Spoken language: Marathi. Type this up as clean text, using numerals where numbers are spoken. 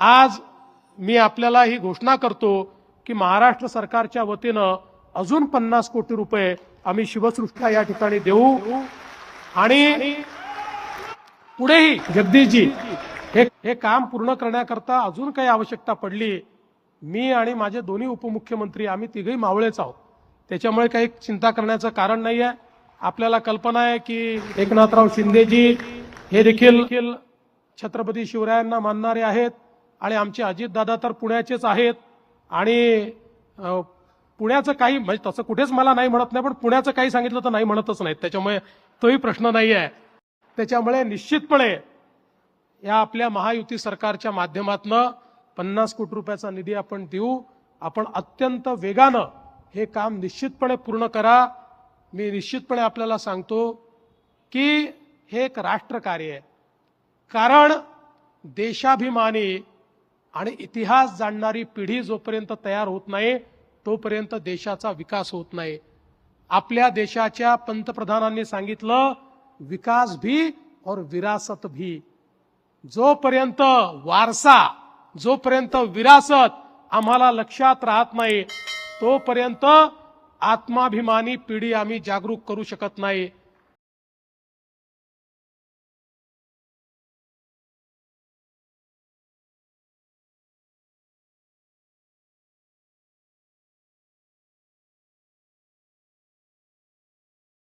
आज मी आपल्याला ही घोषणा करतो की महाराष्ट्र सरकारच्या वतीनं अजून 50 कोटी रुपये आम्ही शिवसृष्टीला या ठिकाणी देऊ आणि पुढेही जगदीशजी हे काम पूर्ण करण्याकरता अजून काही आवश्यकता पडली, मी आणि माझे दोन्ही उपमुख्यमंत्री आम्ही तिघही मावळेच आहोत, त्याच्यामुळे काही चिंता करण्याचं कारण नाहीये। आपल्याला कल्पना आहे की एकनाथराव शिंदेजी हे देखील छत्रपती शिवरायांना मानणारे आहेत आणि आमचे अजितदादा तर पुण्याचेच आहेत आणि पुण्याचं काही म्हणजे तसं कुठेच मला नाही म्हणत नाही, पण पुण्याचं काही सांगितलं तर नाही म्हणतच नाहीत, त्याच्यामुळे तोही प्रश्न नाही आहे। त्याच्यामुळे निश्चितपणे या आपल्या महायुती सरकारच्या माध्यमातून 50 कोटी रुपयाचा निधी आपण देऊ। आपण अत्यंत वेगानं हे काम निश्चितपणे पूर्ण करा। मी निश्चितपणे आपल्याला सांगतो की हे एक राष्ट्रकार्य आहे, कारण देशाभिमानी आणि इतिहास जाणणारी पिढी जोपर्यंत तयार होत नाही तोपर्यंत देशाचा विकास होत नाही। आपल्या देशाच्या पंतप्रधानांनी सांगितलं, विकास भी और विरासत भी। जोपर्यंत वारसा, जोपर्यंत विरासत आम्हाला लक्षात राहत नाही तोपर्यंत आत्माभिमानी पिढी आम्ही जागरूक करू शकत नाही।